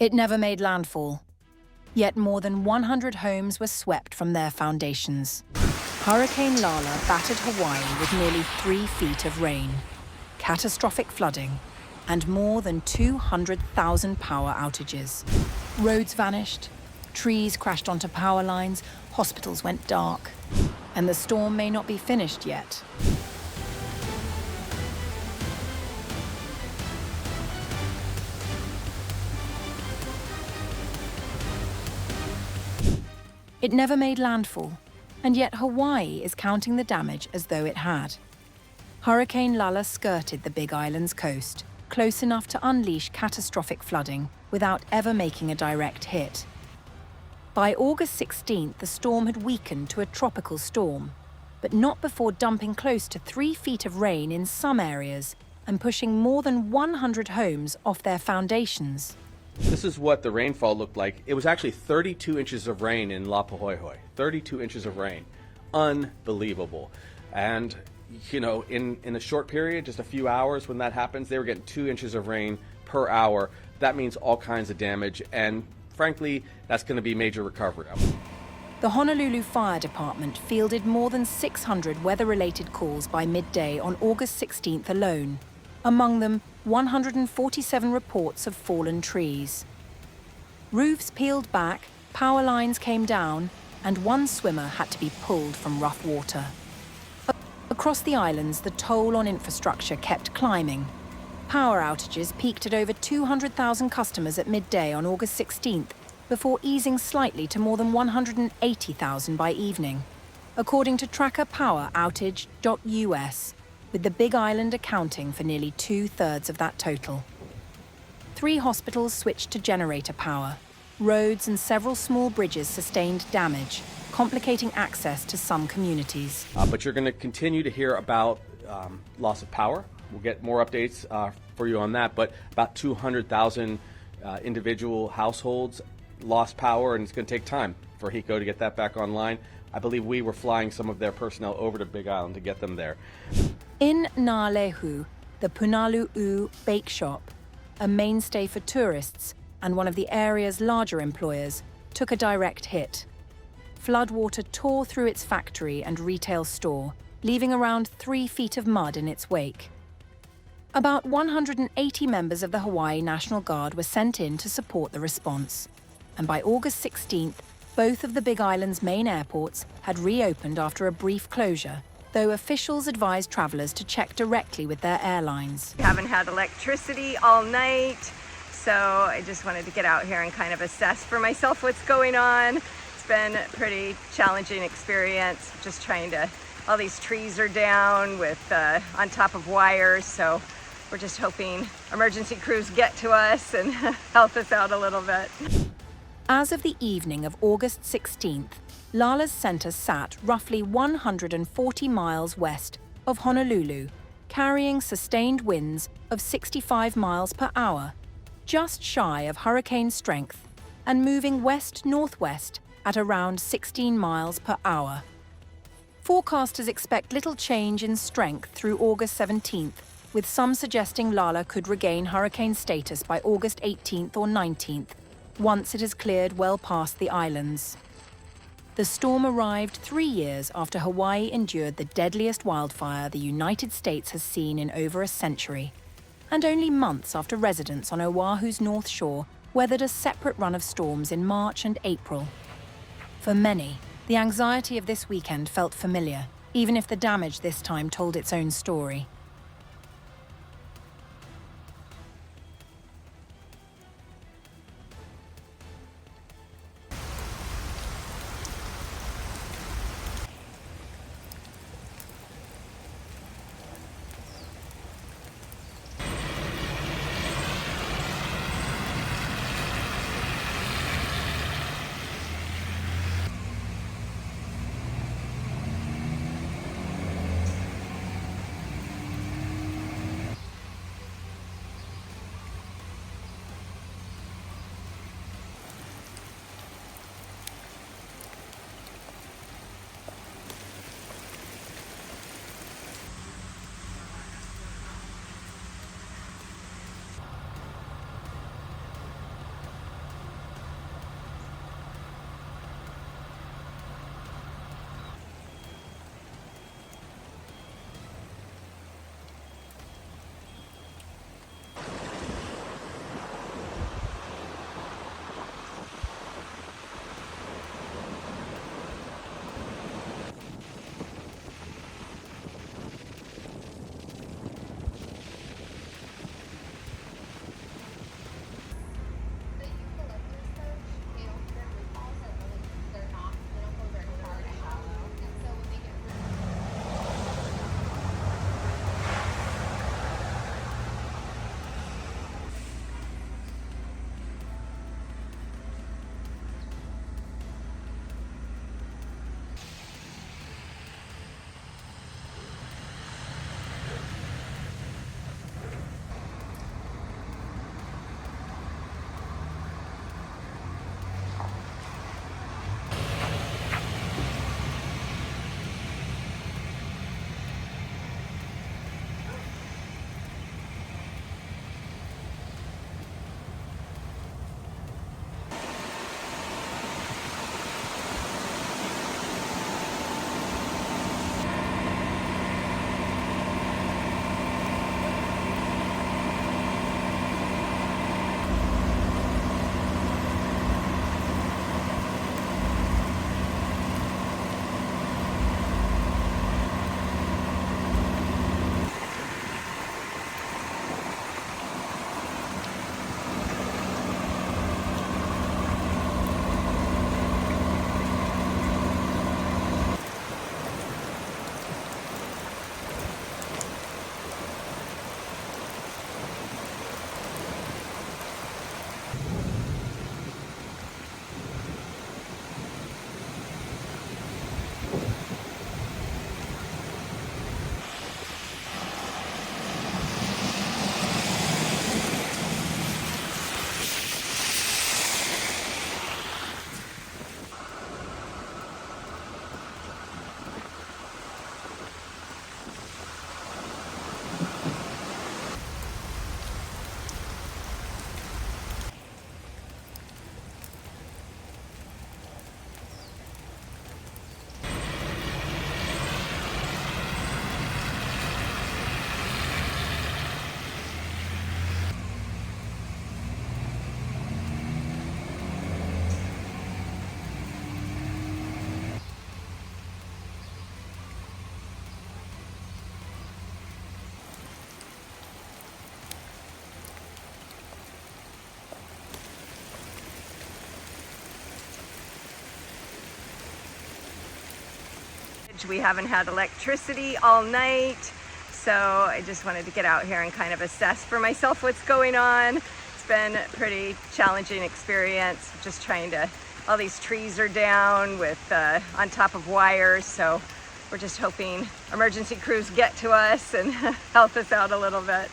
It never made landfall, yet more than 100 homes were swept from their foundations. Hurricane Lala battered Hawaii with nearly 3 feet of rain, catastrophic flooding, and more than 200,000 power outages. Roads vanished, trees crashed onto power lines, hospitals went dark, and the storm may not be finished yet. It never made landfall, and yet Hawaii is counting the damage as though it had. Hurricane Lala skirted the Big Island's coast, close enough to unleash catastrophic flooding without ever making a direct hit. By August 16th, the storm had weakened to a tropical storm, but not before dumping close to 3 feet of rain in some areas and pushing more than 100 homes off their foundations. This is what the rainfall looked like. It was actually 32 inches of rain in Lapahoihoi. 32 inches of rain. Unbelievable. And, you know, in a short period, just a few hours when that happens, they were getting 2 inches of rain per hour. That means all kinds of damage, and frankly, that's going to be major recovery. The Honolulu Fire Department fielded more than 600 weather-related calls by midday on August 16th alone. Among them, 147 reports of fallen trees. Roofs peeled back, power lines came down, and one swimmer had to be pulled from rough water. Across the islands, the toll on infrastructure kept climbing. Power outages peaked at over 200,000 customers at midday on August 16th, before easing slightly to more than 180,000 by evening, according to Tracker Power Outage.us, with the Big Island accounting for nearly 2/3 of that total. 3 hospitals switched to generator power. Roads and several small bridges sustained damage, complicating access to some communities. But you're going to continue to hear about loss of power. We'll get more updates for you on that, but about 200,000 individual households lost power, and it's going to take time for HECO to get that back online. I believe we were flying some of their personnel over to Big Island to get them there. In Na'alehu, the Punalu'u Bake Shop, a mainstay for tourists and one of the area's larger employers, took a direct hit. Floodwater tore through its factory and retail store, leaving around 3 feet of mud in its wake. About 180 members of the Hawaii National Guard were sent in to support the response, and by August 16th, both of the Big Island's main airports had reopened after a brief closure, though officials advised travelers to check directly with their airlines. We haven't had electricity all night, so I just wanted to get out here and kind of assess for myself what's going on. It's been a pretty challenging experience, just trying to, all these trees are down with on top of wires, so we're just hoping emergency crews get to us and help us out a little bit. As of the evening of August 16th, Lala's center sat roughly 140 miles west of Honolulu, carrying sustained winds of 65 miles per hour, just shy of hurricane strength, and moving west-northwest at around 16 miles per hour. Forecasters expect little change in strength through August 17th, with some suggesting Lala could regain hurricane status by August 18th or 19th, once it has cleared well past the islands. The storm arrived 3 years after Hawaii endured the deadliest wildfire the United States has seen in over a century, and only months after residents on Oahu's North Shore weathered a separate run of storms in March and April. For many, the anxiety of this weekend felt familiar, even if the damage this time told its own story. outage. We haven't had electricity all night. So I just wanted to get out here and kind of assess for myself what's going on. It's been a pretty challenging experience, just trying to, all these trees are down with on top of wires, so we're just hoping emergency crews get to us and help us out a little bit.